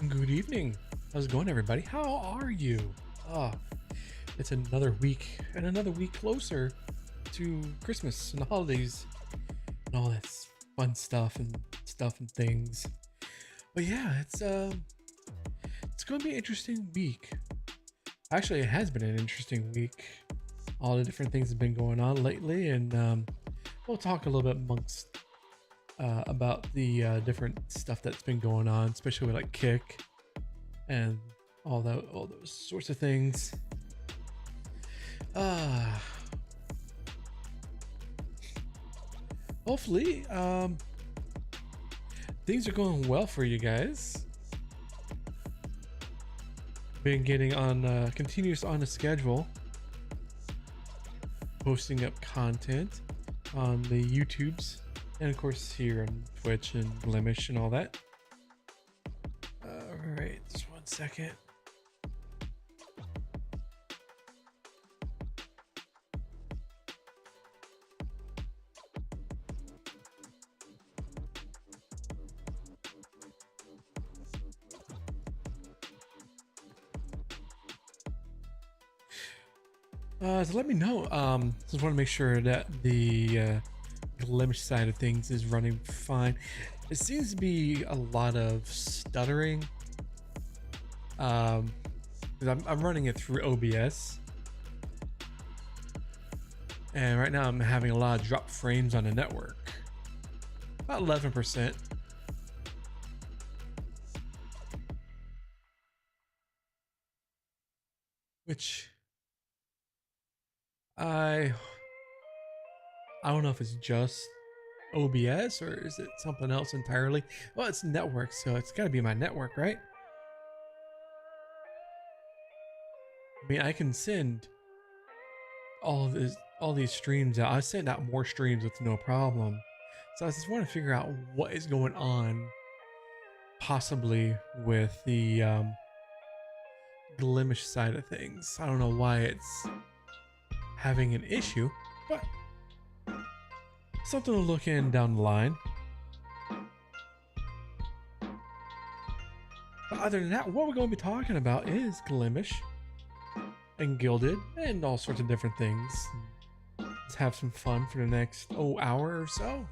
Good evening. How's it going, everybody? How are you? Ah, it's another week and another week closer to Christmas and the holidays and all that fun stuff and things. But yeah, it's going to be an interesting week. Actually, it has been an interesting week. All the different things have been going on lately, and we'll talk a little bit amongst about the different stuff that's been going on, especially with like Kick and all those sorts of things. Uh Hopefully, things are going well for you guys. Been getting on continuous on the schedule, posting up content on the YouTubes, and of course here on Twitch and Glimesh and all that. All right, just one second. So let me know. Just want to make sure that the Glimesh side of things is running fine. It seems to be a lot of stuttering. 'Cause I'm running it through OBS, and right now I'm having a lot of drop frames on the network. About 11%. Which I don't know if it's just OBS or is it something else entirely. Well, it's network, so it's got to be my network, right? I mean, I can send all these streams out. I send out more streams with no problem. So I just want to figure out what is going on, possibly with the Glimesh side of things. I don't know why it's having an issue, but something to look in down the line. But other than that, what we're going to be talking about is Glimesh and Gilded and all sorts of different things. Let's have some fun for the next hour or so.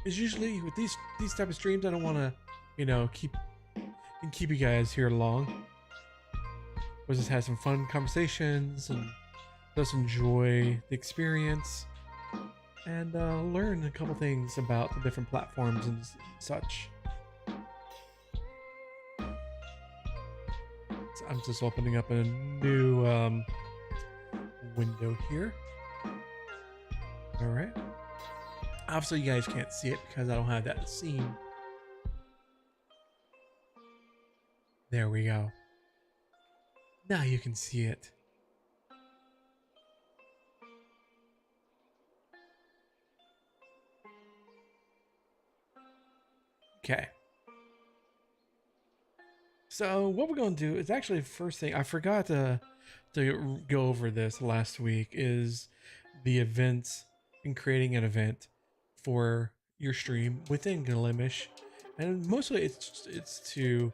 It's usually with these type of streams, I don't want to, keep you guys here long. We'll just have some fun conversations and just enjoy the experience and learn a couple things about the different platforms and such. So I'm just opening up a new window here. All right. Obviously, you guys can't see it because I don't have that scene. There we go. Now you can see it. Okay. So what we're going to do is actually the first thing I forgot to go over this last week is the events and creating an event for your stream within Glimesh, and mostly it's to,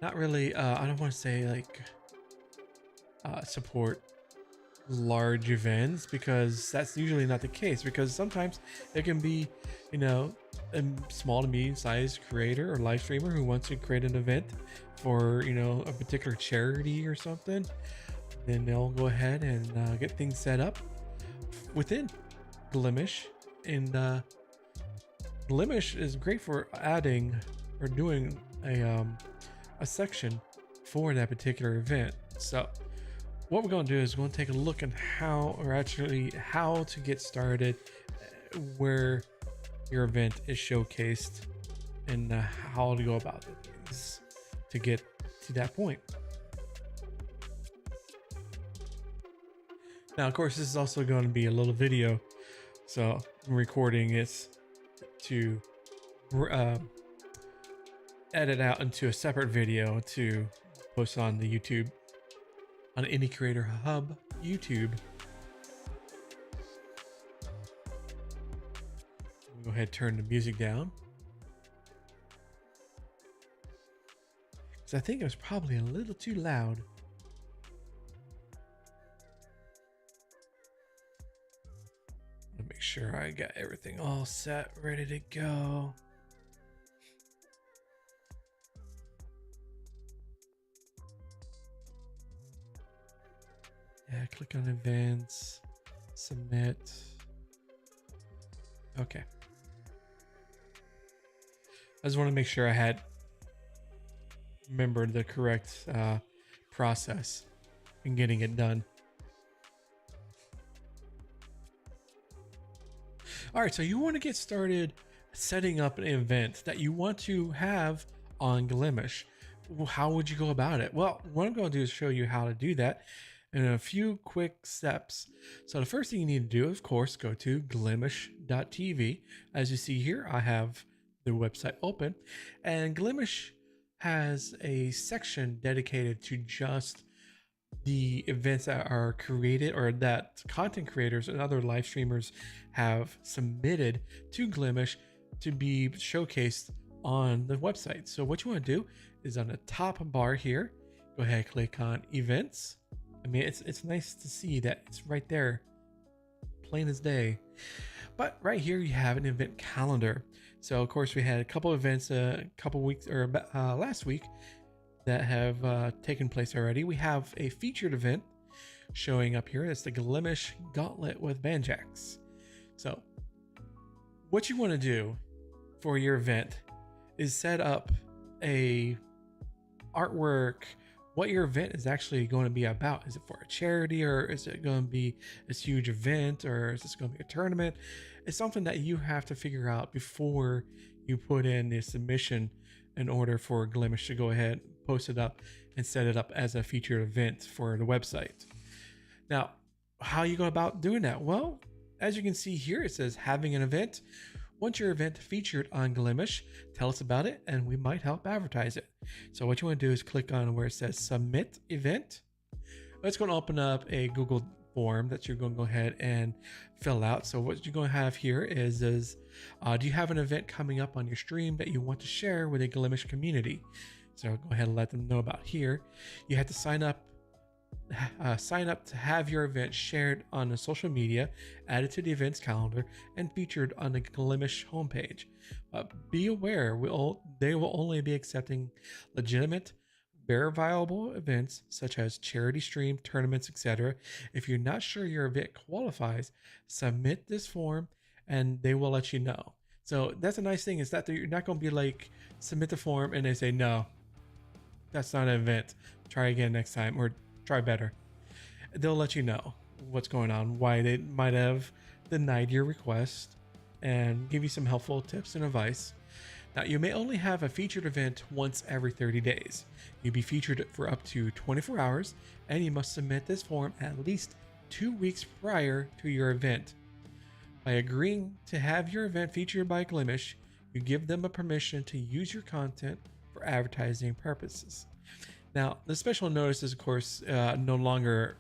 not really. I don't want to say like support large events because that's usually not the case. Because sometimes it can be, a small to medium-sized creator or live streamer who wants to create an event for a particular charity or something. Then they'll go ahead and get things set up within Glimesh, and Glimesh is great for adding or doing a section for that particular event. So what we're going to do is we're going to take a look at how to get started, where your event is showcased, and how to go about things to get to that point. Now, of course, this is also going to be a little video, so I'm recording it to edit out into a separate video to post on the YouTube, on Indie Creator Hub YouTube. Go ahead and turn the music down. because I think it was probably a little too loud. Let me make sure I got everything all set, ready to go. Yeah, click on events, submit. Okay. I just want to make sure I had remembered the correct process in getting it done. All right, so you want to get started setting up an event that you want to have on Glimesh. How would you go about it? Well, what I'm going to do is show you how to do that in a few quick steps. So the first thing you need to do, of course, go to glimesh.tv. As you see here, I have the website open, and Glimesh has a section dedicated to just the events that are created or that content creators and other live streamers have submitted to Glimesh to be showcased on the website. So what you want to do is on the top bar here, go ahead, click on events. I mean, it's nice to see that it's right there, plain as day. But right here you have an event calendar. So of course we had a couple events a couple weeks or last week that have taken place already. We have a featured event showing up here. It's the Glimesh Gauntlet with Banjax. So what you want to do for your event is set up a artwork, what your event is actually going to be about. Is it for a charity, or is it going to be this huge event, or is this going to be a tournament? It's something that you have to figure out before you put in the submission in order for Glimesh to go ahead, post it up, and set it up as a featured event for the website. Now, how you go about doing that? Well, as you can see here, it says having an event. Once your event featured on Glimesh, tell us about it and we might help advertise it. So what you want to do is click on where it says submit event. It's going to open up a Google form that you're going to go ahead and fill out. So what you're going to have here is do you have an event coming up on your stream that you want to share with a Glimesh community? So go ahead and let them know about here. You have to sign up to have your event shared on the social media, added to the events calendar, and featured on the Glimesh homepage. Be aware, they will only be accepting legitimate, verifiable events such as charity stream, tournaments, etc. If you're not sure your event qualifies, submit this form and they will let you know. So that's a nice thing, is that you're not going to be like, submit the form and they say, no, that's not an event. Try again next time, or try better. They'll let you know what's going on, why they might have denied your request, and give you some helpful tips and advice. Now, you may only have a featured event once every 30 days. You'll be featured for up to 24 hours, and you must submit this form at least 2 weeks prior to your event. By agreeing to have your event featured by Glimesh, you give them a permission to use your content for advertising purposes. Now, the special notice is, of course, no longer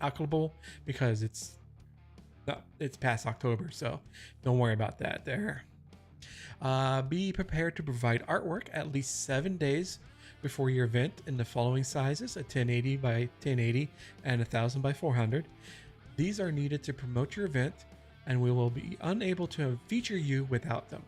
applicable because it's past October, so don't worry about that there. Be prepared to provide artwork at least 7 days before your event in the following sizes: a 1080 by 1080 and 1000 by 400. These are needed to promote your event, and we will be unable to feature you without them.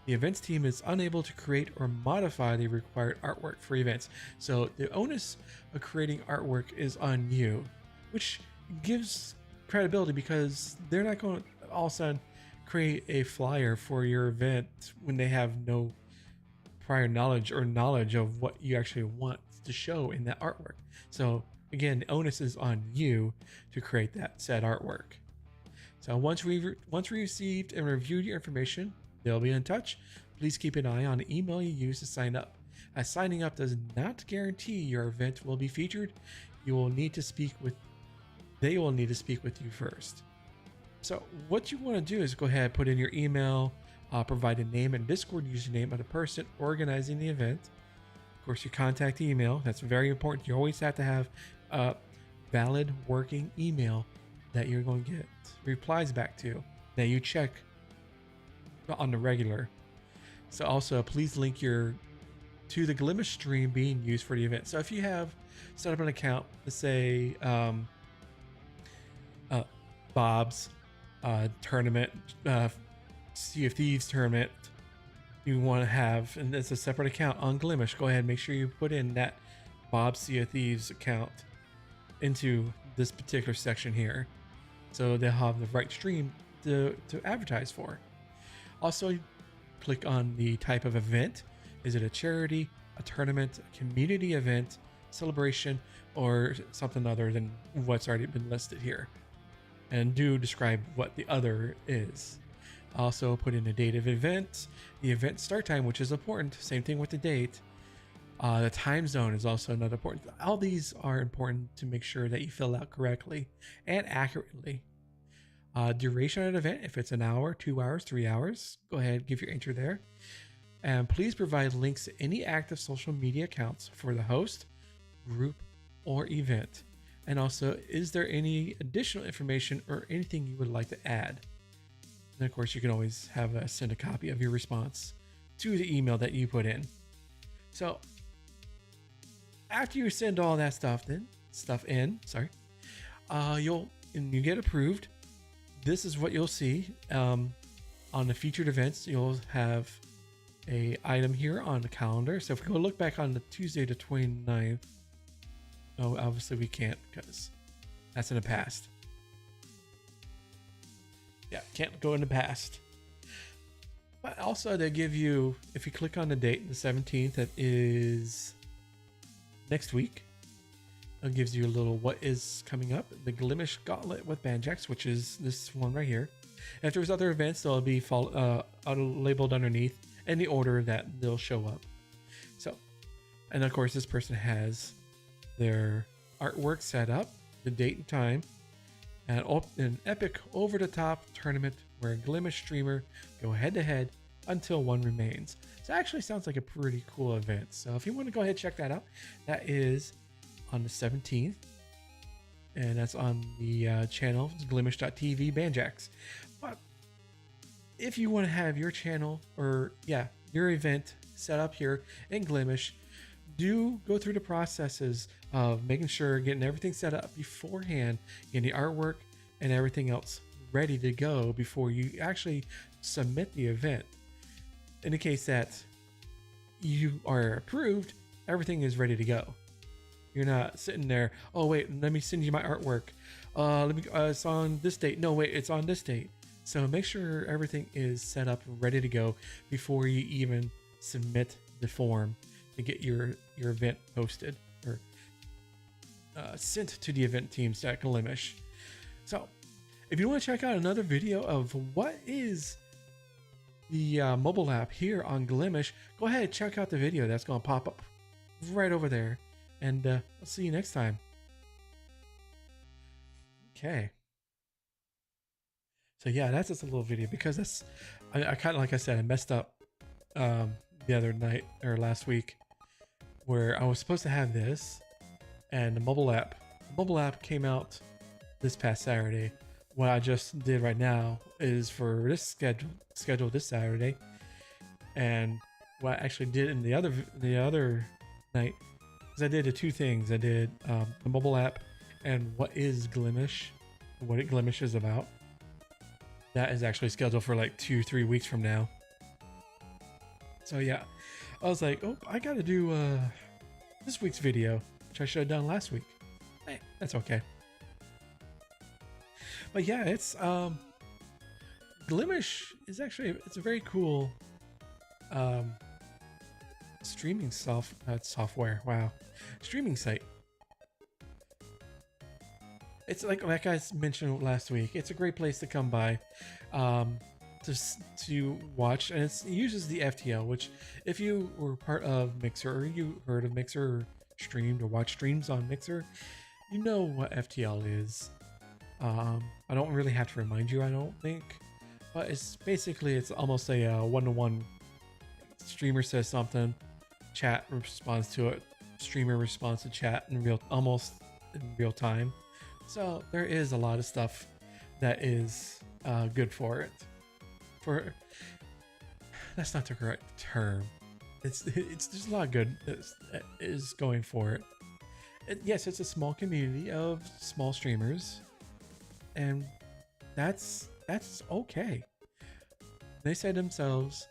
The events team is unable to create or modify the required artwork for events. So the onus of creating artwork is on you, which gives credibility because they're not going to all of a sudden create a flyer for your event when they have no prior knowledge of what you actually want to show in that artwork. So again, the onus is on you to create that said artwork. So once we received and reviewed your information, they'll be in touch. Please keep an eye on the email you use to sign up, as signing up does not guarantee your event will be featured. They will need to speak with you first. So what you want to do is go ahead and put in your email, provide a name and Discord username of the person organizing the event. Of course, your contact email, that's very important. You always have to have a valid working email that you're going to get replies back to, that you check on the regular. So also please link your to the Glimesh stream being used for the event. So if you have set up an account, let's say Bob's tournament, Sea of Thieves tournament, you want to have, and it's a separate account on Glimesh, go ahead and make sure you put in that Bob's Sea of Thieves account into this particular section here, so they'll have the right stream to advertise for. Also, click on the type of event. Is it a charity, a tournament, a community event, celebration, or something other than what's already been listed here? And do describe what the other is. Also put in the date of event, the event start time, which is important. Same thing with the date. The time zone is also another important. All these are important to make sure that you fill out correctly and accurately. Duration of the event, if it's an hour, 2 hours, 3 hours, go ahead, give your entry there. And please provide links to any active social media accounts for the host, group, or event. And also, is there any additional information or anything you would like to add? And of course, you can always have send a copy of your response to the email that you put in. So after you send all that stuff in, you get approved. This is what you'll see on the featured events. You'll have a item here on the calendar. So if we go look back on the Tuesday the 29th, oh, obviously we can't because that's in the past. Yeah, can't go in the past. But also they give you, if you click on the date, the 17th, that is next week. It gives you a little what is coming up. The Glimesh Gauntlet with Banjax, which is this one right here. If there's other events, they'll be labeled underneath in the order that they'll show up. So, and of course, this person has their artwork set up, the date and time, and an epic over-the-top tournament where a Glimesh streamer go head-to-head until one remains. So it actually sounds like a pretty cool event. So if you want to go ahead and check that out, that is on the 17th, and that's on the channel glimesh.tv Banjax. But if you want to have your channel or your event set up here in Glimesh, do go through the processes of making sure getting everything set up beforehand, getting the artwork and everything else ready to go before you actually submit the event. In the case that you are approved, everything is ready to go. You're not sitting there, oh wait, let me send you my artwork. It's on this date. No, wait, it's on this date. So make sure everything is set up, ready to go before you even submit the form to get your event posted or sent to the event teams at Glimesh. So if you want to check out another video of what is the mobile app here on Glimesh, go ahead and check out the video that's going to pop up right over there. And I'll see you next time. Okay. So yeah, that's just a little video because that's, I kind of, like I said, I messed up the other night or last week where I was supposed to have this and the mobile app came out this past Saturday. What I just did right now is for this schedule this Saturday, and what I actually did in the other night is I did the two things. I did the mobile app and what is Glimesh, what Glimesh is about. That is actually scheduled for like 2-3 weeks from now. So yeah, I was like, oh, I gotta do this week's video, which I should have done last week. Hey, that's okay. But yeah, it's Glimesh is actually, it's a very cool streaming software. Wow, streaming site. It's like I mentioned last week, it's a great place to come by to watch, and it uses the FTL, which if you were part of Mixer or you heard of Mixer or streamed or watched streams on Mixer, you know what FTL is. I don't really have to remind you, I don't think, but it's basically, it's almost a one-to-one. Streamer says something, chat responds to it, streamer responds to chat almost in real time. So there is a lot of stuff that is good for it. That's not the correct term. It's there's a lot of good is going for it. Yes, it's a small community of small streamers, and that's okay. They say themselves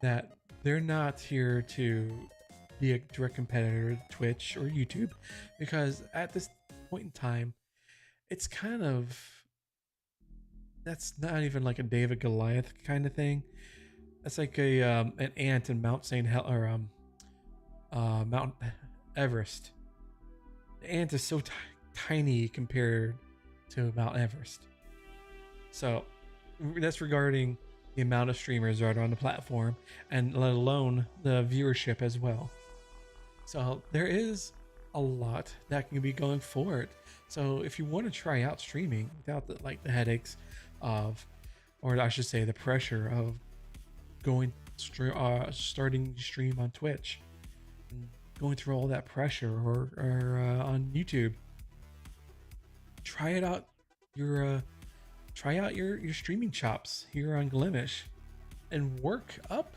that they're not here to be a direct competitor to Twitch or YouTube, because at this point in time, it's kind of that's not even like a David Goliath kind of thing. That's like a an ant in Mount St. Hel or Mount Everest. The ant is so tiny compared to Mount Everest. So that's regarding the amount of streamers that are on the platform, and let alone the viewership as well. So there is a lot that can be going forward. So if you want to try out streaming without the headaches of, or I should say the pressure of going starting stream on Twitch and going through all that pressure, or on YouTube, try it out. Try out your streaming chops here on Glimesh and work up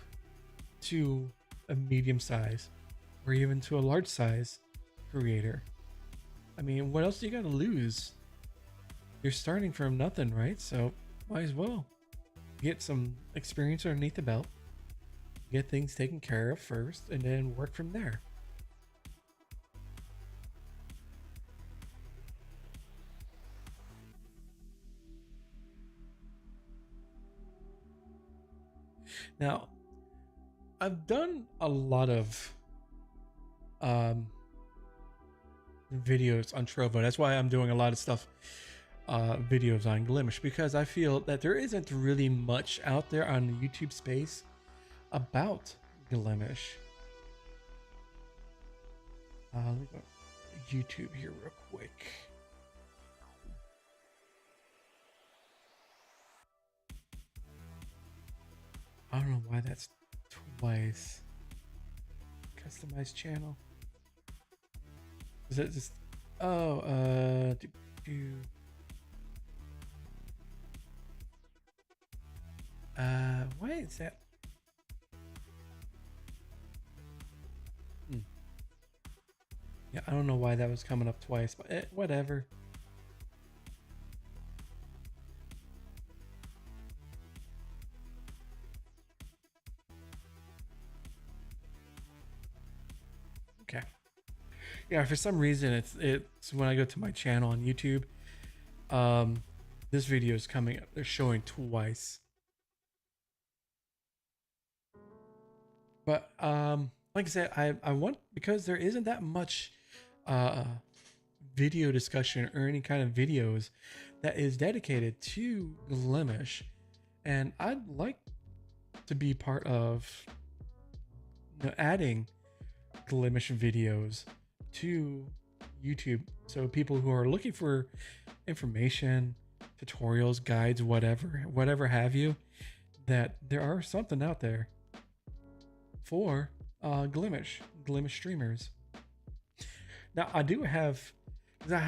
to a medium size or even to a large size creator. I mean, what else do you got to lose? You're starting from nothing, right? So might as well get some experience underneath the belt, get things taken care of first, and then work from there. Now, I've done a lot of videos on Trovo. That's why I'm doing a lot of stuff, videos on Glimesh, because I feel that there isn't really much out there on the YouTube space about Glimesh. Let me go to YouTube here real quick. I don't know why that's twice. Customize channel. Is it just? Oh, why is that? Yeah, I don't know why that was coming up twice, but whatever. Okay. Yeah, for some reason it's when I go to my channel on YouTube, this video is coming up. They're showing twice. But like I said, I want, because there isn't that much video discussion or any kind of videos that is dedicated to Glimesh, and I'd like to be part of, adding Glimesh videos to YouTube, so people who are looking for information, tutorials, guides, whatever have you, that there are something out there for Glimesh streamers. Now I do have, this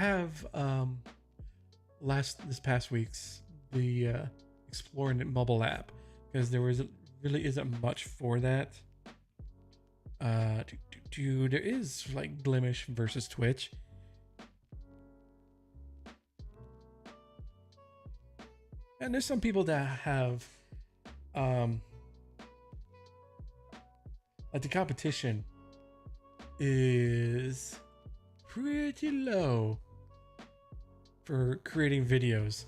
past week's the exploring it mobile app, because there really isn't much for that. There is like Glimesh versus Twitch. And there's some people that have like the competition is pretty low for creating videos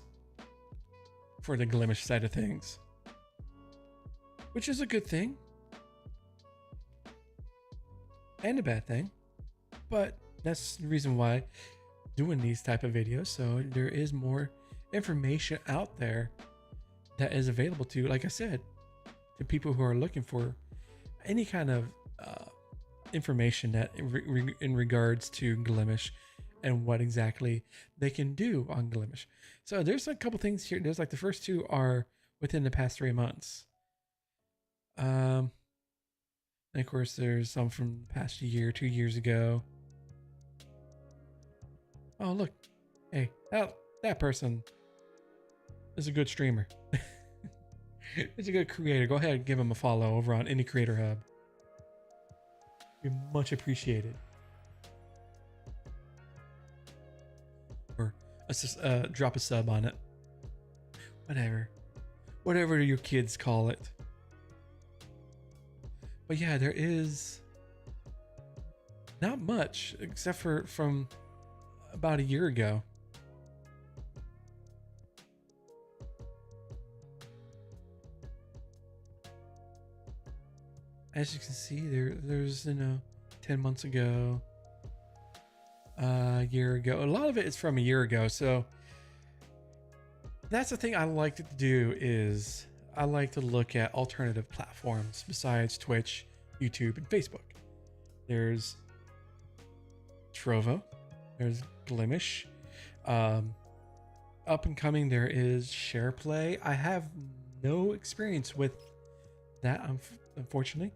for the Glimesh side of things, which is a good thing and a bad thing, but that's the reason why doing these type of videos, so there is more information out there that is available to, like I said, to people who are looking for any kind of information that in regards to Glimesh and what exactly they can do on Glimesh. So there's a couple things here. There's like the first two are within the past 3 months. And of course there's some from the past year, 2 years ago. Oh look, hey, that person is a good streamer. It's a good creator. Go ahead and give him a follow over on Indie Creator Hub. Be much appreciated. Or drop a sub on it. Whatever your kids call it. But yeah, there is not much except for from about a year ago. As you can see, there's 10 months ago, a year ago. A lot of it is from a year ago. So that's the thing I like to do is I like to look at alternative platforms besides Twitch, YouTube, and Facebook. There's Trovo, there's Glimesh. Up and coming, there is SharePlay. I have no experience with that, unfortunately,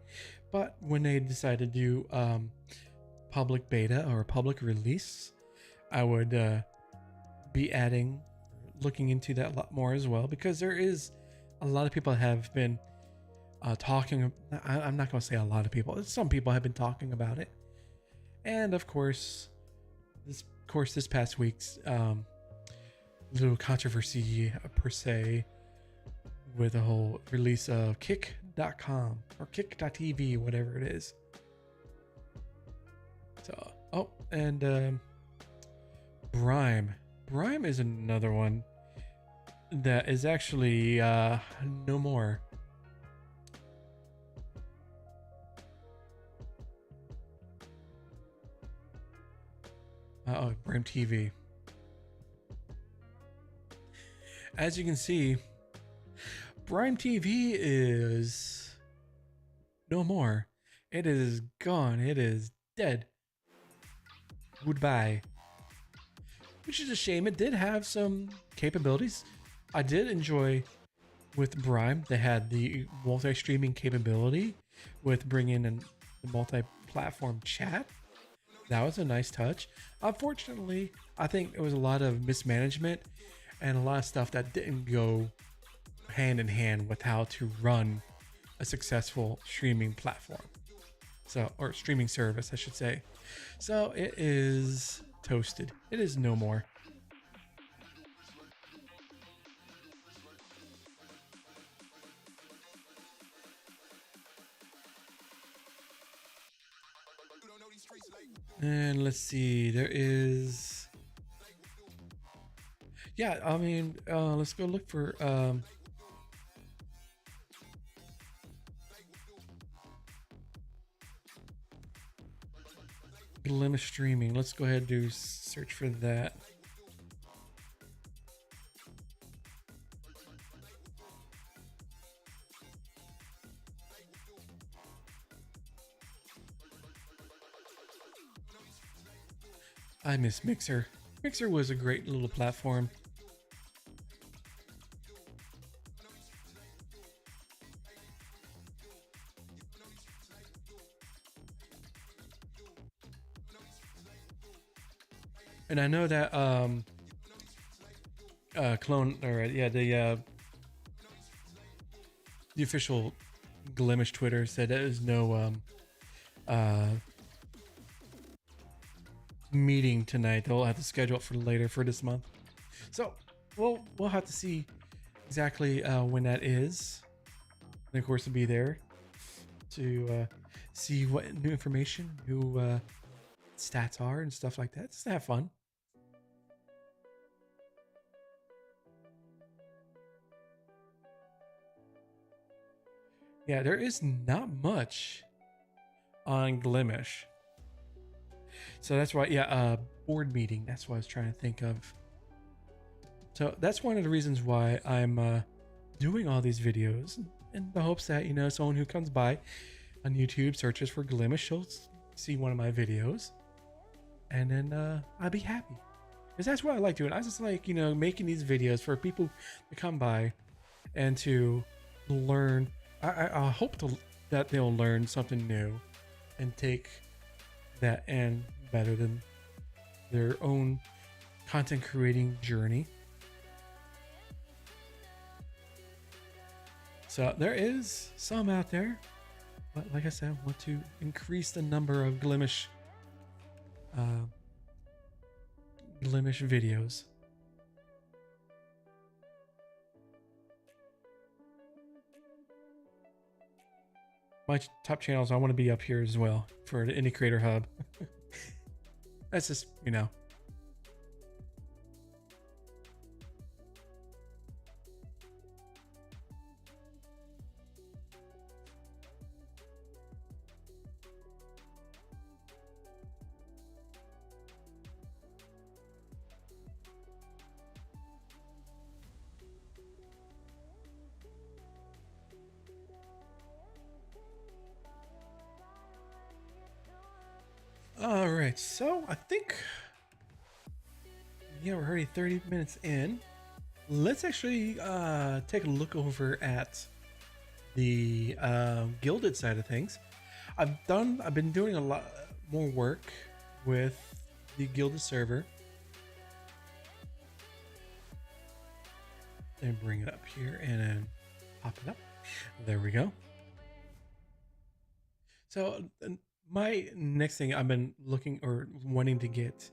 but when they decide to do public beta or public release, I would be looking into that a lot more as well, because there is a lot of people have been talking. I'm not going to say a lot of people. Some people have been talking about it, and of course, this past week's little controversy per se with the whole release of kick.com or kick.tv, whatever it is. So, and Brime is another one that is actually no more. Brime TV. As you can see, Brime TV is no more. It is gone. It is dead. Goodbye. Which is a shame. It did have some capabilities. I did enjoy with Brime. They had the multi-streaming capability with bringing in the multi-platform chat. That was a nice touch. Unfortunately, I think there was a lot of mismanagement and a lot of stuff that didn't go hand in hand with how to run a successful streaming platform. Or streaming service, I should say. So it is toasted. It is no more. And let's see, there is, yeah, I mean, let's go look for Glimesh streaming. Let's go ahead and do search for that. I miss Mixer. Mixer was a great little platform. And I know that the official Glimesh Twitter said there is no meeting tonight. They'll have to schedule it for later for this month. So we'll have to see exactly when that is. And of course, we'll be there to see what new information, new stats are and stuff like that. Just to have fun. Yeah, there is not much on Glimesh. So that's why, board meeting. That's what I was trying to think of. So that's one of the reasons why I'm doing all these videos in the hopes that, someone who comes by on YouTube searches for Glimesh, she'll see one of my videos, and then I'll be happy. Because that's what I like doing. I just like, making these videos for people to come by and to learn. I hope that they'll learn something new and take that and better than their own content creating journey. So there is some out there. But like I said, I want to increase the number of Glimesh uh, videos. My top channels, I want to be up here as well for the Indie Creator Hub. That's just, you know. All right, so I think, yeah, we're already 30 minutes in. Let's actually take a look over at the Gilded side of things. I've been doing a lot more work with the Gilded server. And bring it up here and then pop it up. There we go. So my next thing I've been looking or wanting to get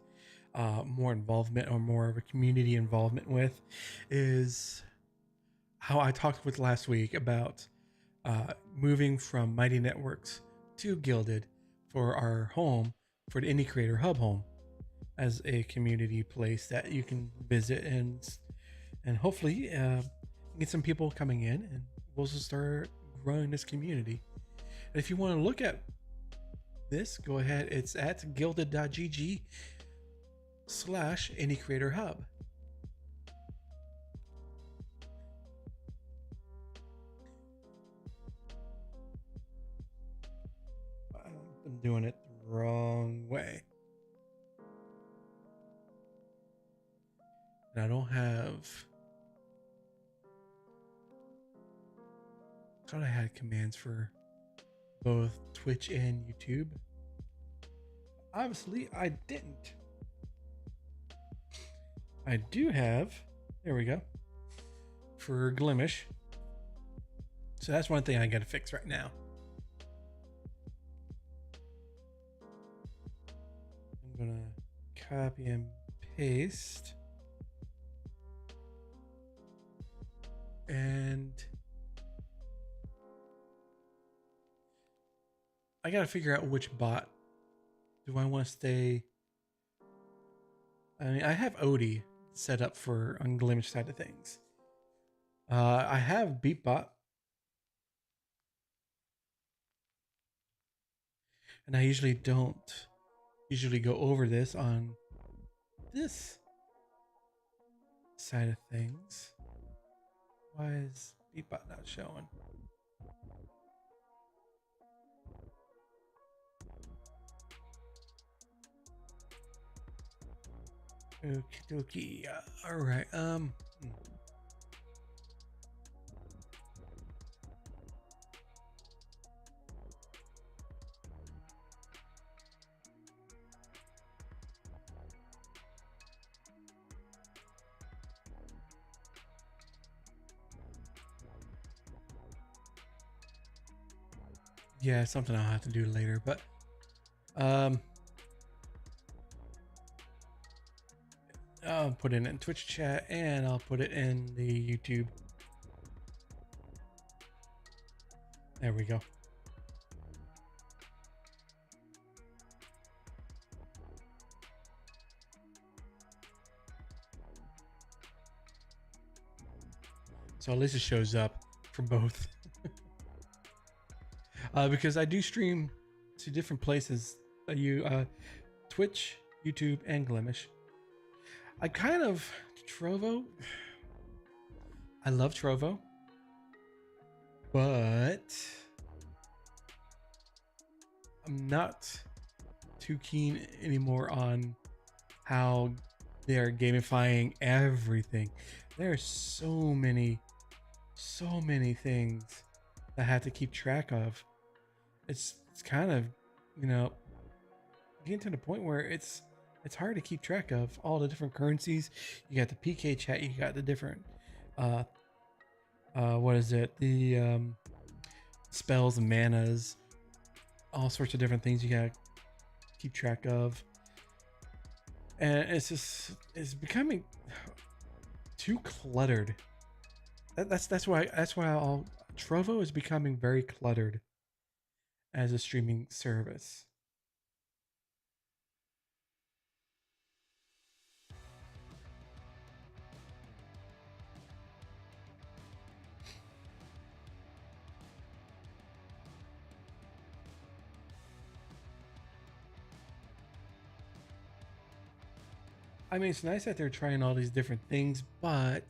more involvement or more of a community involvement with is how I talked with last week about moving from Mighty Networks to Gilded for our home, for the Indie Creator Hub home, as a community place that you can visit and hopefully get some people coming in, and we'll just start growing this community. And if you want to look at this, go ahead. It's at gilded.gg/Indie Creator Hub. I'm doing it the wrong way. And I don't have... I thought I had commands for both Twitch and YouTube. Obviously, I didn't. I do have, there we go, for Glimesh. So that's one thing I gotta fix right now. I'm gonna copy and paste. And I gotta figure out which bot do I want to stay. I mean, I have Odie set up for on Glimesh side of things. I have Beatbot, and I usually don't go over this on this side of things. Why is Beatbot not showing? Okie dokie. All right. Yeah, something I'll have to do later, but I'll put it in Twitch chat and I'll put it in the YouTube. There we go. So at least it shows up for both. Because I do stream to different places. Twitch, YouTube, and Glimesh. I kind of Trovo. I love Trovo, but I'm not too keen anymore on how they're gamifying everything. There are so many things that I have to keep track of. It's kind of, you know, getting to the point where it's hard to keep track of all the different currencies. You got the PK chat, you got the different what is it? The spells and manas all sorts of different things you gotta keep track of, and it's becoming too cluttered. That's why all Trovo is becoming very cluttered as a streaming service. I mean, it's nice that they're trying all these different things, but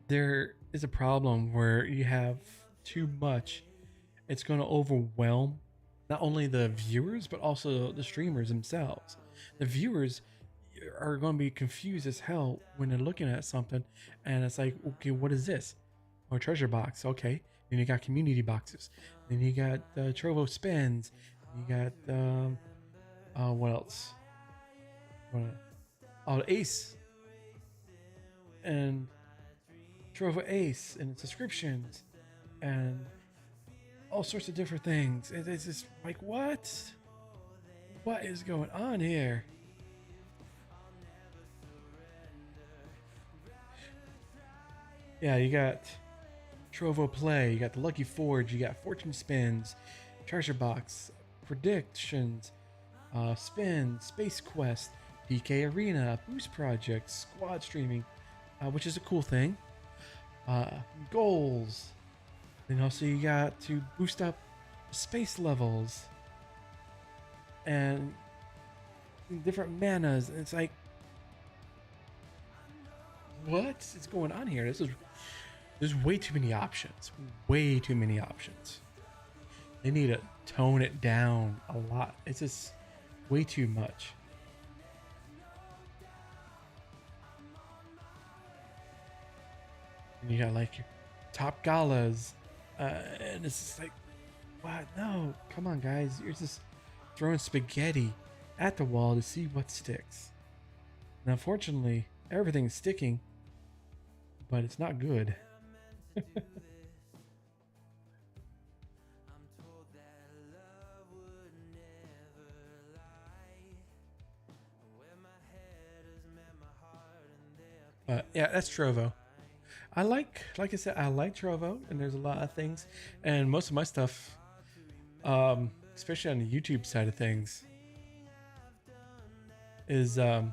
there is a problem where you have too much. It's going to overwhelm not only the viewers, but also the streamers themselves. The viewers are going to be confused as hell when they're looking at something, and it's like, okay, what is this? Or treasure box, okay. Then you got community boxes. Then you got Trovo spins. You got what else? Oh, Ace and Trovo Ace and subscriptions and all sorts of different things. It's just like, what? What is going on here? Yeah, you got Trovo Play, you got the Lucky Forge, you got Fortune Spins, Treasure Box, Predictions, Spin, Space Quest, PK Arena, Boost Project, Squad Streaming, which is a cool thing. Goals. Then also you got to boost up space levels and different manas. It's like, what is going on here? There's way too many options. Way too many options. They need to tone it down a lot. It's just way too much. And you got like your top galas, and it's just like, what? No, come on, guys! You're just throwing spaghetti at the wall to see what sticks. And unfortunately, everything's sticking, but it's not good. But yeah, that's Trovo. Like I said, I like Trovo, and there's a lot of things, and most of my stuff, especially on the YouTube side of things, is I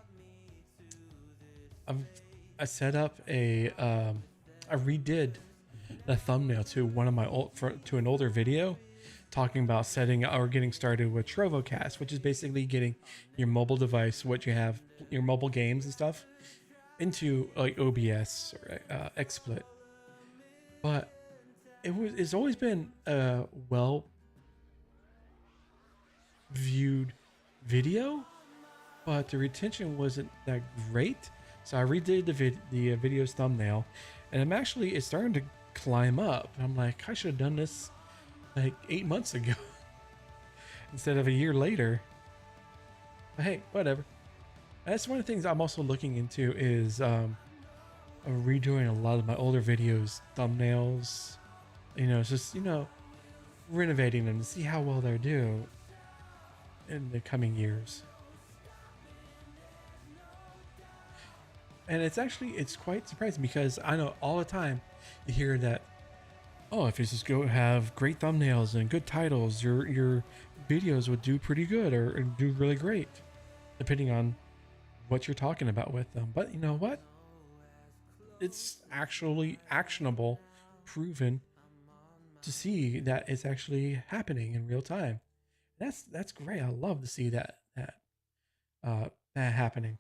set up I redid the thumbnail to one of my to an older video, talking about setting or getting started with TrovoCast, which is basically getting your mobile device, what you have, your mobile games and stuff, into like OBS or XSplit. But it's always been a well viewed video, but the retention wasn't that great. So I redid the video's thumbnail, and it's starting to climb up. And I'm like, I should have done this like 8 months ago instead of a year later. But hey, whatever. That's one of the things I'm also looking into is redoing a lot of my older videos thumbnails. It's just renovating them to see how well they do in the coming years. And it's quite surprising because I know all the time you hear that, oh, if you just go have great thumbnails and good titles, your videos would do pretty good or do really great, depending on what you're talking about with them. But you know what? It's actually actionable, proven to see that it's actually happening in real time. That's great. I love to see that happening.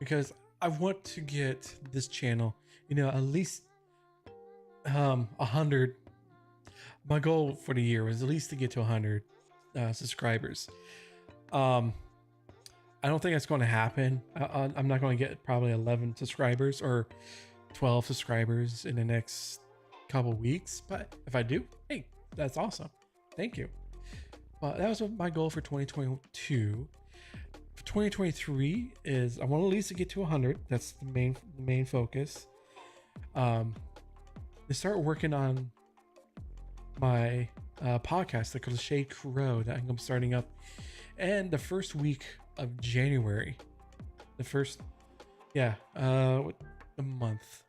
Because I want to get this channel, at least 100. My goal for the year was at least to get to 100 subscribers. I don't think that's going to happen. I'm not going to get probably 11 subscribers or 12 subscribers in the next couple weeks. But if I do, hey, that's awesome. Thank you. But that was my goal for 2022. For 2023 is I want at least to get to 100. That's the main focus. To start working on my podcast, the Cliched Crow, that I'm starting up, and the first week of January, the first, yeah, the month,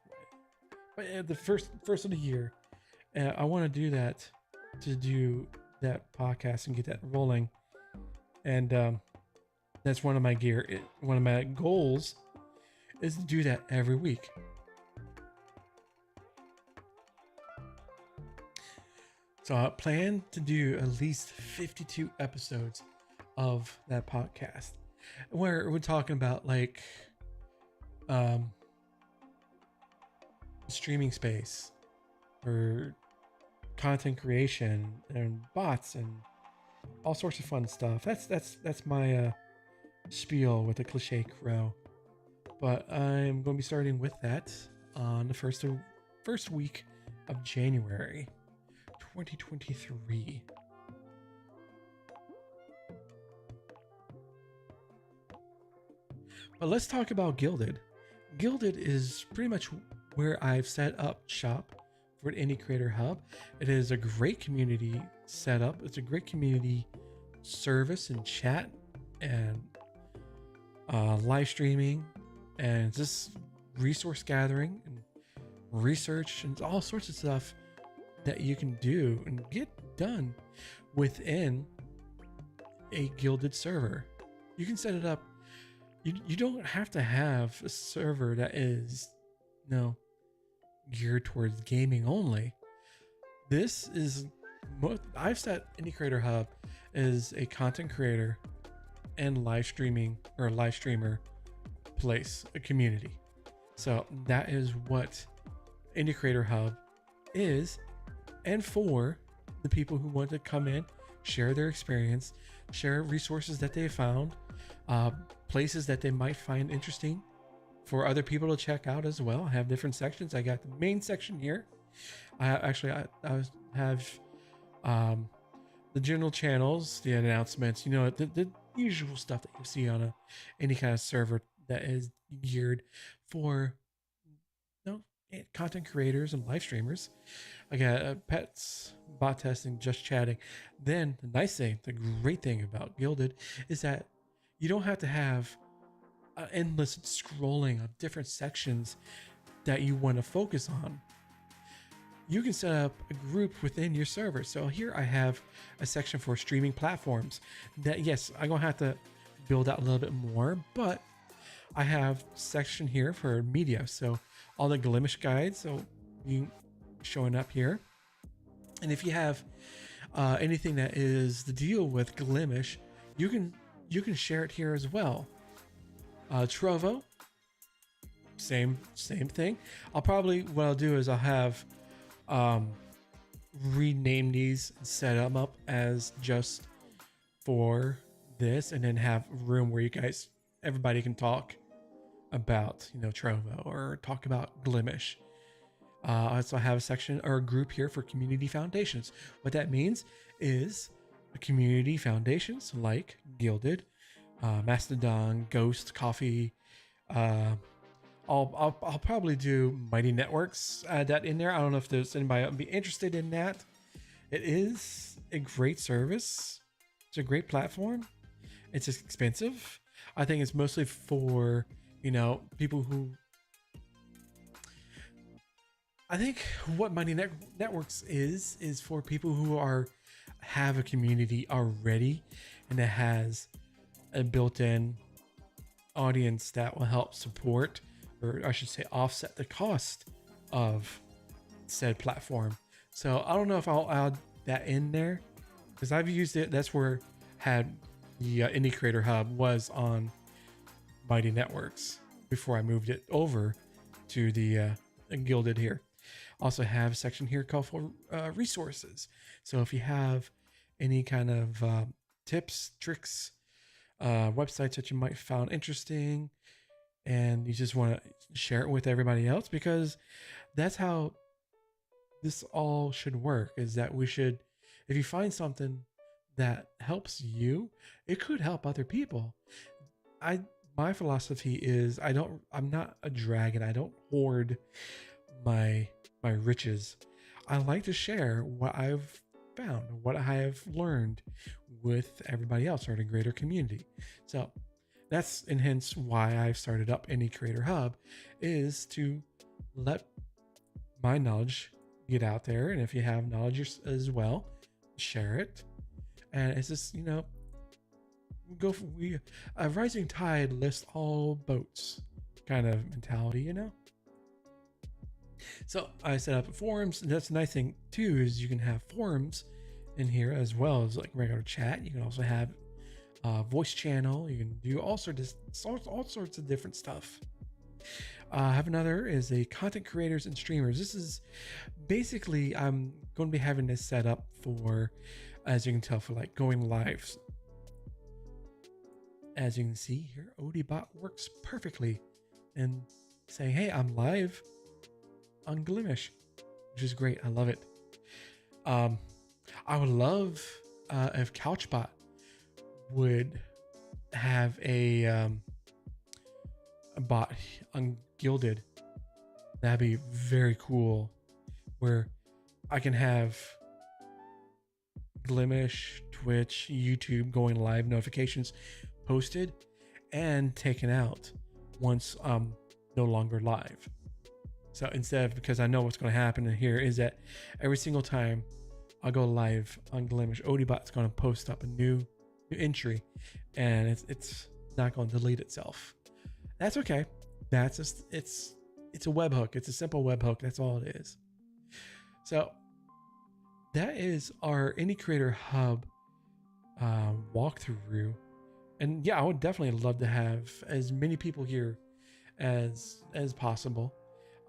but the first of the year, I want to do that, to do that podcast and get that rolling, and that's one of my one of my goals is to do that every week. So I plan to do at least 52 episodes of that podcast, where we're talking about like streaming space or content creation and bots and all sorts of fun stuff. That's my spiel with the Cliched Crow. But I'm going to be starting with that on the first week of January 2023. But let's talk about Gilded. Gilded is pretty much where I've set up shop for an Indie Creator Hub. It is a great community setup. It's a great community service and chat and live streaming and just resource gathering and research and all sorts of stuff that you can do and get done within a Gilded server. You can set it up. You don't have to have a server that is, geared towards gaming only. This is I've set Indie Creator Hub as a content creator and live streaming or live streamer place, a community. So that is what Indie Creator Hub is, and for the people who want to come in, share their experience, share resources that they found, places that they might find interesting for other people to check out as well. I have different sections. I got the main section here. I have the general channels, the announcements, the usual stuff that you see on any kind of server that is geared for content creators and live streamers. I got pets, bot testing, just chatting. Then the great thing about Gilded is that you don't have to have endless scrolling of different sections that you want to focus on. You can set up a group within your server. So here I have a section for streaming platforms that, yes, I'm going to have to build out a little bit more, but I have section here for media. So all the Glimesh guides, so you showing up here. And if you have anything that is the deal with Glimesh, you can share it here as well. Trovo, same thing. What I'll do is I'll have rename these and set them up as just for this, and then have room where everybody can talk about Trovo or talk about Glimesh. I also have a section or a group here for community foundations. What that means is community foundations like Gilded, Mastodon, Ghost, Coffee. I'll probably do Mighty Networks, add that in there. I don't know if there's anybody that would be interested in that. It is a great service. It's a great platform. It's expensive. I think it's mostly for people who. I think what Mighty Networks is for people who have a community already, and it has a built-in audience that will help support, or I should say offset, the cost of said platform. So I don't know if I'll add that in there, because I've used it. That's where had the Indie Creator Hub was on Mighty Networks before I moved it over to the Gilded here. Also have a section here called for resources. So if you have any kind of tips, tricks, websites that you might found interesting, and you just want to share it with everybody else, because that's how this all should work, is that if you find something that helps you, it could help other people. I my philosophy is I'm not a dragon. I don't hoard my my riches. I like to share what I've found, what I have learned with everybody else or the greater community. So that's and hence why I've started up Any Creator Hub is to let my knowledge get out there. And if you have knowledge as well, share it. And it's just, a rising tide lifts all boats kind of mentality, So I set up forums, and that's the nice thing too is you can have forums in here as well as like regular chat. You can also have a voice channel. You can do all sorts of different stuff. I have another is a content creators and streamers. This is basically I'm going to be having this set up for, as you can tell, for like going live. As you can see here, Odibot works perfectly and saying, hey, I'm live on Glimesh, which is great. I love it. I would love if Couchbot would have a bot on Gilded. That'd be very cool, where I can have Glimesh, Twitch, YouTube going live notifications posted and taken out once I'm no longer live. So instead of, because I know what's going to happen in here is that every single time I go live on Glimesh, Odibot's going to post up a new entry, and it's not going to delete itself. That's okay. That's just it's a webhook. It's a simple webhook. That's all it is. So that is our Any Creator Hub walkthrough. And yeah, I would definitely love to have as many people here as possible,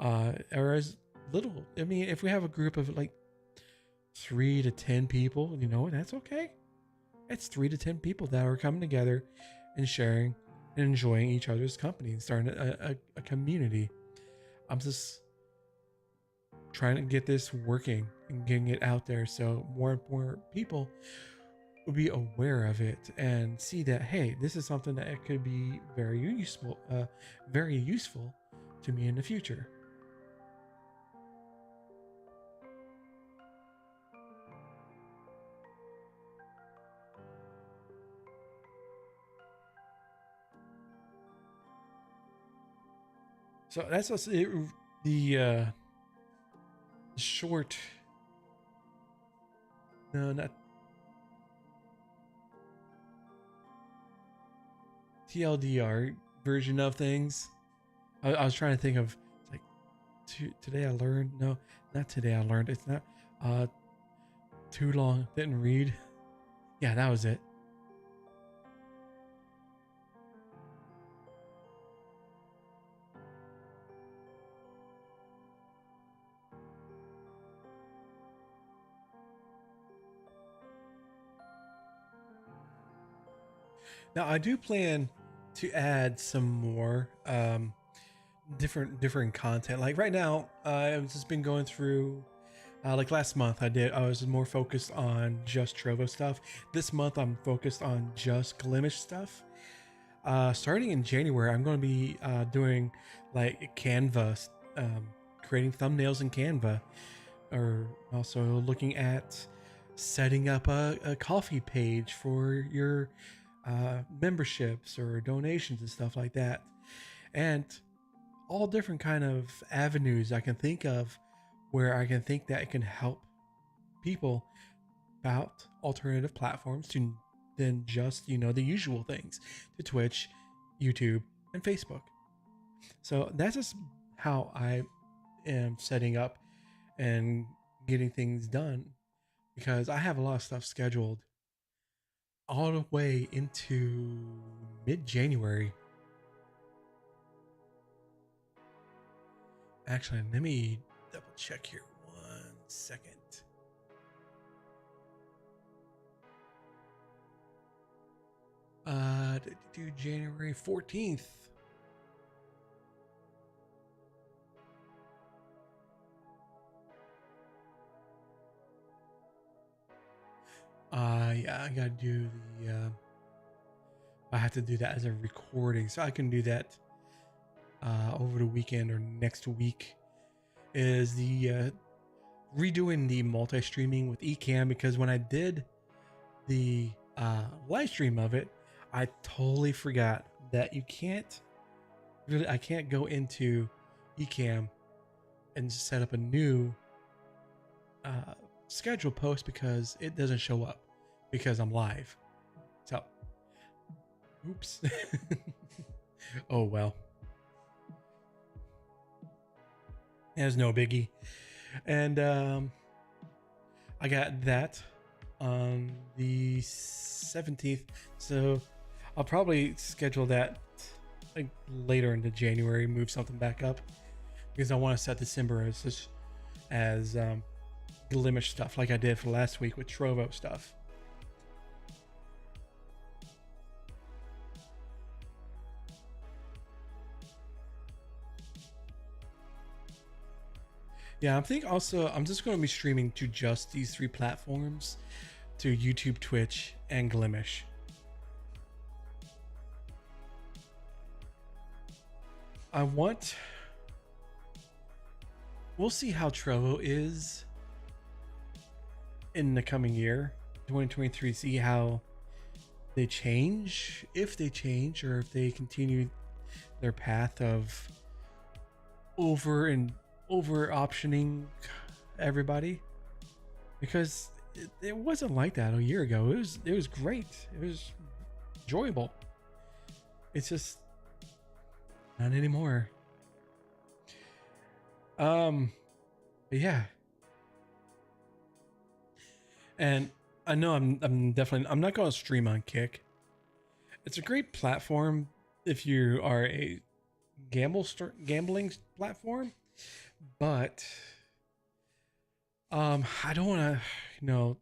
or as little. I mean, if we have a group of like 3 to 10 people, that's okay. It's 3 to 10 people that are coming together and sharing and enjoying each other's company and starting a community. I'm just trying to get this working and getting it out there so more and more people will be aware of it and see that, hey, this is something that could be very useful to me in the future. So that's also the short, no, not TLDR version of things. I was trying to think of like today I learned. No, not today I learned. It's not too long. Didn't read. Yeah, that was it. Now I do plan to add some more different content. Like right now, I've just been going through. Like last month, I was more focused on just Trovo stuff. This month, I'm focused on just Glimesh stuff. Starting in January, I'm going to be doing like Canva, creating thumbnails in Canva, or also looking at setting up a coffee page for your memberships or donations and stuff like that, and all different kind of avenues I can think of where I can think that it can help people about alternative platforms to than just the usual things to Twitch, YouTube, and Facebook. So that's just how I am setting up and getting things done, because I have a lot of stuff scheduled all the way into mid-January. Actually, let me double check here 1 second. Do January 14th. Yeah, I gotta do the I have to do that as a recording, so I can do that over the weekend or next week. Is the redoing the multi-streaming with Ecamm, because when I did the live stream of it, I totally forgot that you can't really, I can't go into Ecamm and set up a new schedule post because it doesn't show up because I'm live. So, oops. Oh well. There's no biggie. And I got that on the 17th, so I'll probably schedule that like later into January, move something back up, because I want to set December as Glimesh stuff, like I did for last week with Trovo stuff. Yeah, I think also I'm just going to be streaming to just these 3 platforms, to YouTube, Twitch, and Glimesh. We'll see how Trovo is in the coming year, 2023, see how they change, if they change, or if they continue their path of over optioning everybody, because it wasn't like that a year ago. It was great. It was enjoyable. It's just not anymore. But yeah. And I know I'm not going to stream on Kick. It's a great platform if you are a gambling platform, but I don't want to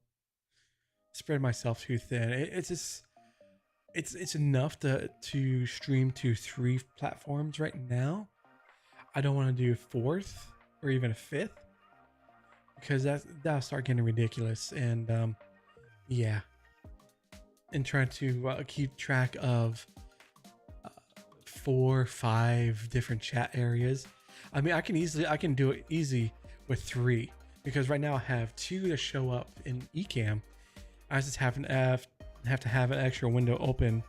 spread myself too thin. It's just it's enough to stream to 3 platforms right now. I don't want to do a 4th or even a 5th, because that'll start getting ridiculous. And yeah, and trying to keep track of 4 or 5 different chat areas. I mean, I can do it easy with 3, because right now I have 2 that show up in Ecamm. I just have to have an extra window open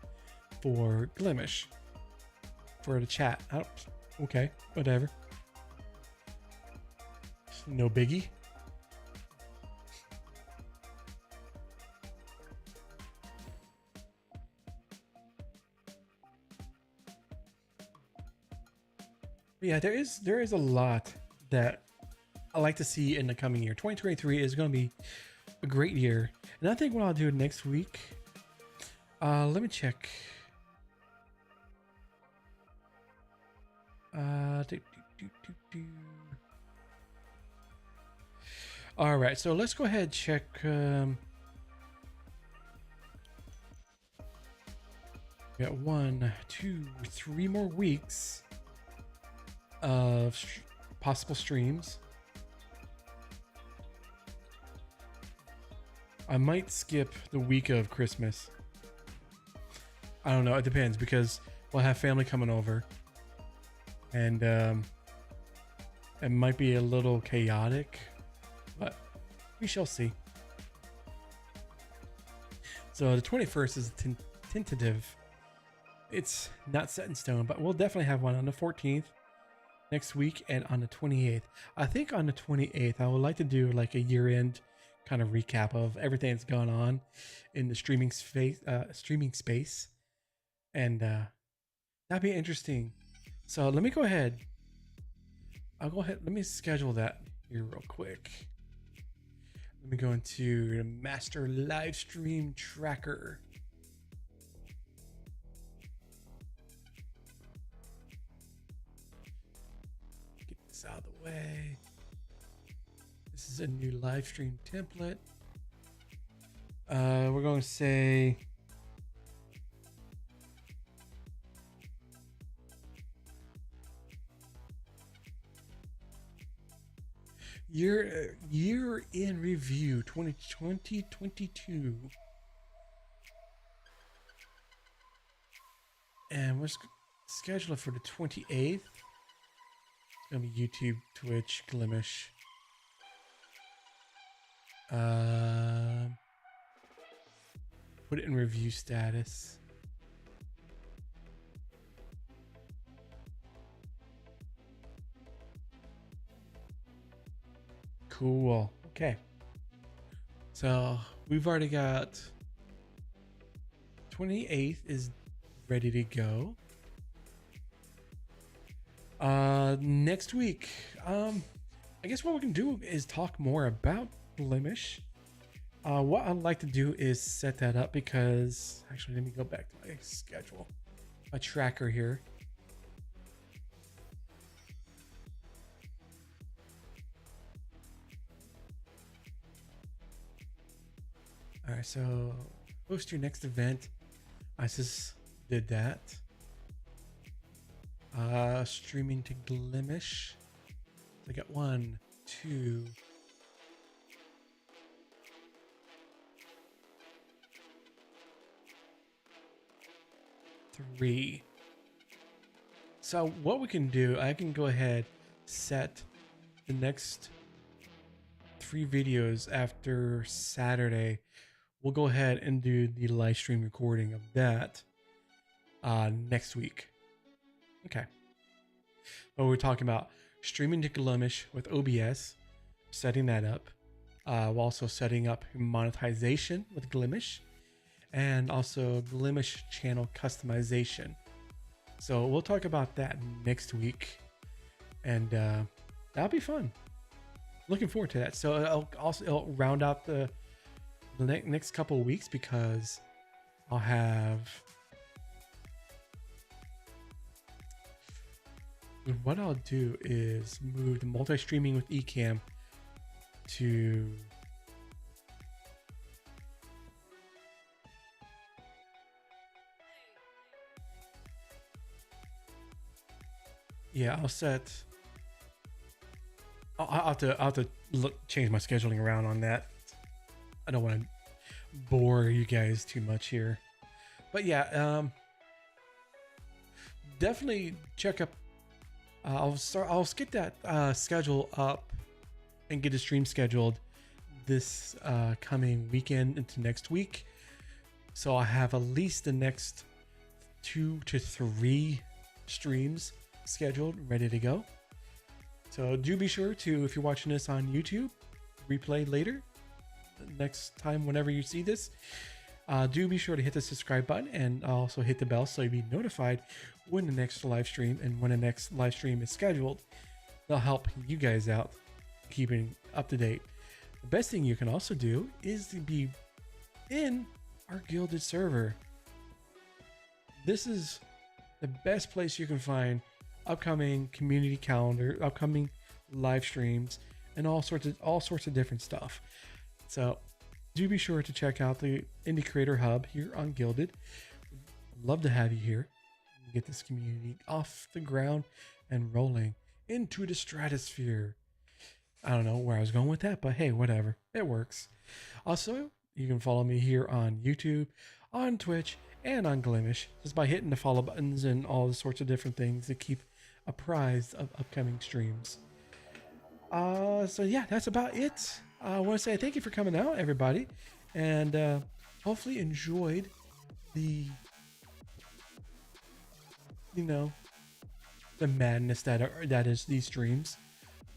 for Glimesh for the chat. Okay, whatever. No biggie. Yeah, there is a lot that I like to see in the coming year. 2023 is going to be a great year, and I think what I'll do next week. Let me check. All right, so let's go ahead and check. We got 1, 2, 3 more weeks of possible streams. I might skip the week of Christmas. I don't know. It depends, because we'll have family coming over, and it might be a little chaotic, but we shall see. So the 21st is tentative. It's not set in stone, but we'll definitely have one on the 14th next week, and on the 28th. I think on the 28th, I would like to do like a year-end kind of recap of everything that's gone on in the streaming space, and that'd be interesting. So let me go ahead. Let me schedule that here real quick. Let me go into the master live stream tracker. Get this out of the way. This is a new live stream template. We're going to say year in review 2022. And we're scheduled for the 28th. It's gonna be YouTube, Twitch, Glimesh. Put it in review status. Cool. Okay. So we've already got 28th is ready to go. Next week, I guess what we can do is talk more about Glimesh. What I'd like to do is set that up because actually, let me go back to my schedule, my tracker here. All right, so host your next event. I just did that. Streaming to Glimesh. I got 1, 2, 3. So what we can do, I can go ahead, set the next 3 videos after Saturday. We'll go ahead and do the live stream recording of that next week. Okay. But we're talking about streaming to Glimesh with OBS, setting that up. We're also setting up monetization with Glimesh, and also Glimesh channel customization. So we'll talk about that next week, and that'll be fun. Looking forward to that. So it'll round out the next couple of weeks because I'll have. What I'll do is move the multi-streaming with Ecamm to I'll set. I'll have to change my scheduling around on that. I don't want to bore you guys too much here, but yeah, definitely check up. I'll get that schedule up and get a stream scheduled this coming weekend into next week. So I have at least the next 2 to 3 streams scheduled, ready to go. So do be sure to, if you're watching this on YouTube, replay later, next time whenever you see this, do be sure to hit the subscribe button and also hit the bell so you'll be notified when the next live stream and when the next live stream is scheduled. They'll help you guys out keeping up to date. The best thing you can also do is to be in our Gilded server. This is the best place you can find upcoming community calendar, upcoming live streams, and all sorts of different stuff. So do be sure to check out the Indie Creator Hub here on Gilded. Love to have you here. Get this community off the ground and rolling into the stratosphere. I don't know where I was going with that, but hey, whatever. It works. Also, you can follow me here on YouTube, on Twitch, and on Glimesh just by hitting the follow buttons and all the sorts of different things to keep apprised of upcoming streams. So yeah, that's about it. I want to say thank you for coming out, everybody, and hopefully enjoyed the the madness that is these streams,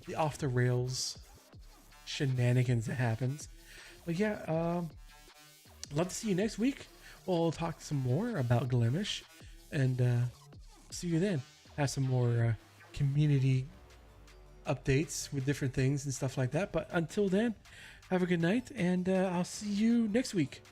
the off the rails shenanigans that happens. But yeah, love to see you next week. We'll talk some more about Glimesh, and see you then. Have some more community updates with different things and stuff like that. But until then, have a good night, and I'll see you next week.